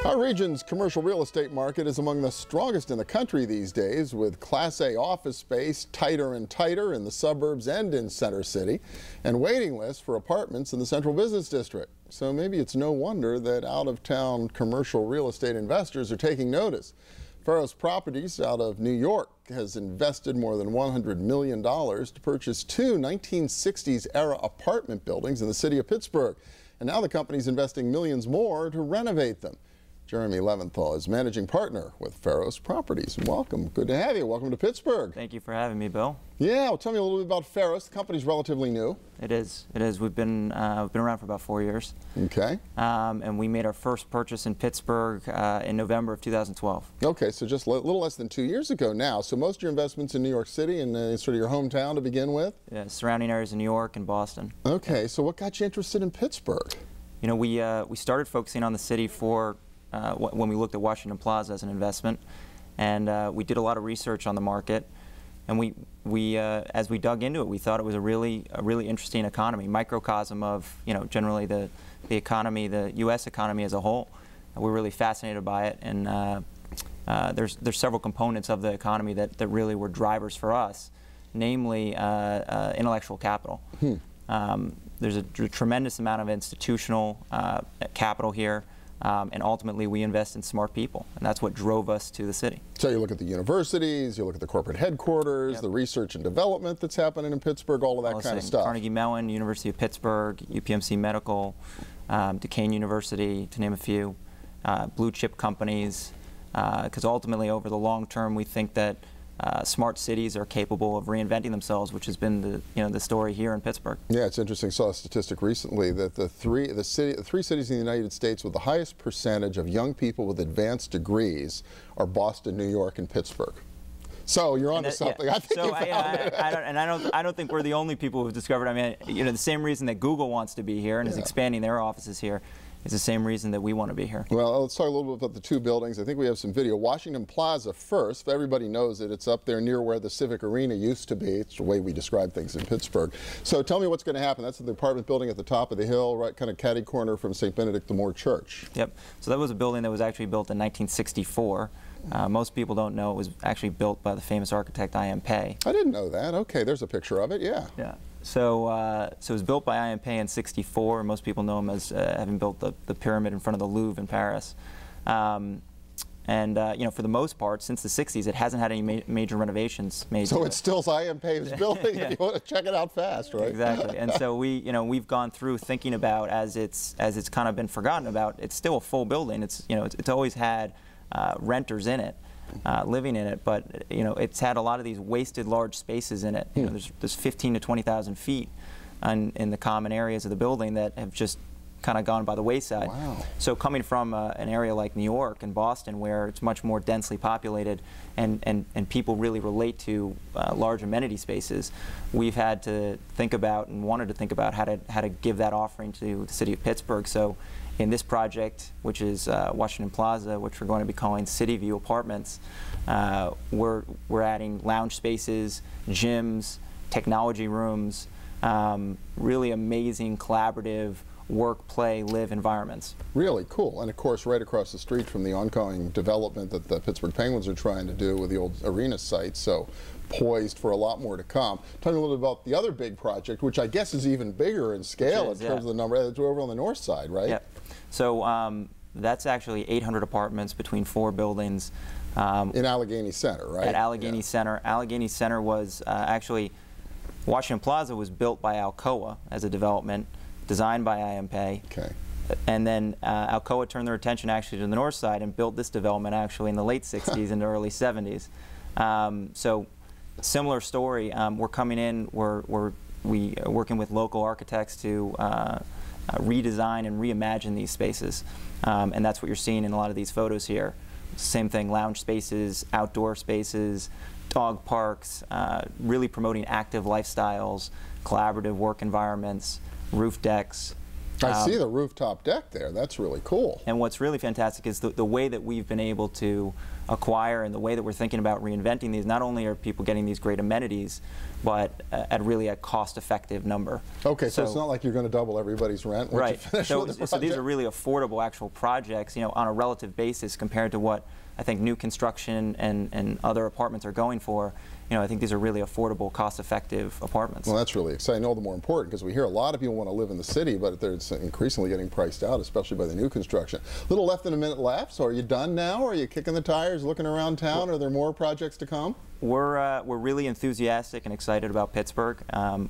Our region's commercial real estate market is among the strongest in the country these days, with Class A office space tighter and tighter in the suburbs and in Center City, and waiting lists for apartments in the Central Business District. So maybe it's no wonder that out-of-town commercial real estate investors are taking notice. Faros Properties out of New York has invested more than $100 million to purchase two 1960s-era apartment buildings in the city of Pittsburgh. And now the company's investing millions more to renovate them. Jeremy Leventhal is managing partner with Faros Properties. Welcome. Good to have you. Welcome to Pittsburgh. Thank you for having me, Bill. Yeah, well, tell me a little bit about Faros. The company's relatively new. It is. It is. We've been around for about 4 years. Okay. And we made our first purchase in Pittsburgh in November of 2012. Okay, so just a little less than 2 years ago now. So most of your investments in New York City and sort of your hometown to begin with? Yeah, surrounding areas in New York and Boston. Okay, so what got you interested in Pittsburgh? You know, we started focusing on the city for when we looked at Washington Plaza as an investment, and we did a lot of research on the market, and as we dug into it, we thought it was a really interesting economy, microcosm of, you know, generally the economy, the U.S. economy as a whole. We're really fascinated by it, and there's several components of the economy that really were drivers for us, namely intellectual capital. There's a tremendous amount of institutional capital here. And ultimately, we invest in smart people, and that's what drove us to the city. So you look at the universities, you look at the corporate headquarters, yep, the research and development that's happening in Pittsburgh, all of that kind of stuff. Carnegie Mellon, University of Pittsburgh, UPMC Medical, Duquesne University, to name a few, blue chip companies, because ultimately, over the long term, we think that smart cities are capable of reinventing themselves, which has been the story here in Pittsburgh. Yeah, it's interesting. I saw a statistic recently that the three cities in the United States with the highest percentage of young people with advanced degrees are Boston, New York, and Pittsburgh. So you're onto something. Yeah. I think so I don't think we're the only people who've discovered. I mean, you know, the same reason that Google wants to be here and is expanding their offices here is the same reason that we want to be here. Well, let's talk a little bit about the two buildings. I think we have some video. Washington Plaza first. Everybody knows it. It's up there near where the Civic Arena used to be. It's the way we describe things in Pittsburgh. So tell me what's going to happen. That's the apartment building at the top of the hill, right, kind of catty corner from St. Benedict the Moore Church. Yep. So that was a building that was actually built in 1964. Most people don't know it was actually built by the famous architect I.M. Pei. I didn't know that. Okay, there's a picture of it. Yeah. Yeah. So it was built by I.M. Pei in '64. Most people know him as having built the pyramid in front of the Louvre in Paris. You know, for the most part, since the '60s, it hasn't had any major renovations made. So it's still I.M. Pei's building. Yeah. If you want to check it out fast, right? Exactly. And so we've gone through thinking about as it's kind of been forgotten about. It's still a full building. It's always had renters in it. Living in it, but you know, it's had a lot of these wasted large spaces in it. You know, there's 15 to 20,000 feet in the common areas of the building that have just kind of gone by the wayside. Wow. So coming from an area like New York and Boston, where it's much more densely populated and people really relate to large amenity spaces, we've had to think about and wanted to think about how to give that offering to the city of Pittsburgh. So in this project, which is Washington Plaza, which we're going to be calling City View Apartments, we're adding lounge spaces, gyms, technology rooms, really amazing collaborative work, play, live environments. Really cool. And of course, right across the street from the ongoing development that the Pittsburgh Penguins are trying to do with the old arena site, so poised for a lot more to come. Tell me a little bit about the other big project, which I guess is even bigger in scale in terms of the number. It's over on the north side, right? Yep. So that's actually 800 apartments between 4 buildings. In Allegheny Center, right? At Allegheny Center. Allegheny Center was actually, Washington Plaza was built by Alcoa as a development, designed by I.M. Pei. Okay. And then Alcoa turned their attention actually to the north side and built this development actually in the late 60s and early 70s. So similar story. We're coming in, we're working with local architects to redesign and reimagine these spaces. And that's what you're seeing in a lot of these photos here. Same thing, lounge spaces, outdoor spaces, dog parks, really promoting active lifestyles, collaborative work environments, roof decks, I see the rooftop deck there. That's really cool. And what's really fantastic is the way that we've been able to acquire and the way that we're thinking about reinventing these. Not only are people getting these great amenities, but at really a cost-effective number. Okay, so it's not like you're going to double everybody's rent once you finish with the so these are really affordable actual projects, you know, on a relative basis compared to what I think new construction and other apartments are going for. You know, I think these are really affordable, cost-effective apartments. Well, that's really exciting. All the more important because we hear a lot of people want to live in the city, but they're increasingly getting priced out, especially by the new construction. A little left than a minute left. So, are you done now? Or are you kicking the tires, looking around town? Are there more projects to come? We're really enthusiastic and excited about Pittsburgh.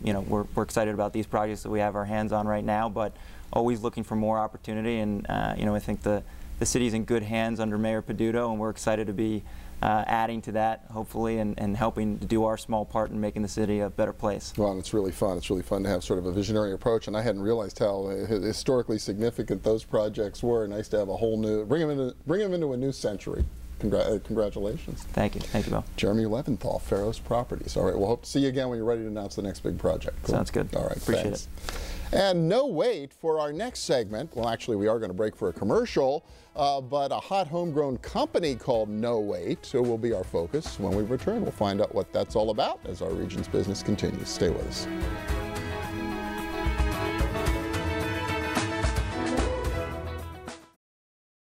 You know, we're excited about these projects that we have our hands on right now, but always looking for more opportunity. And you know, I think the city's in good hands under Mayor Peduto, and we're excited to be adding to that, hopefully, and helping to do our small part in making the city a better place. Well, and it's really fun. It's really fun to have sort of a visionary approach, and I hadn't realized how historically significant those projects were. Nice to have a whole new, bring them into a new century. Congratulations. Thank you, Bill. Jeremy Leventhal, Faros Properties. All right, we'll hope to see you again when you're ready to announce the next big project. Cool. Sounds good. All right, appreciate thanks. it. And no wait for our next segment. Well, actually, we are going to break for a commercial, but a hot homegrown company called No Wait will be our focus when we return. We'll find out what that's all about as our region's business continues. Stay with us.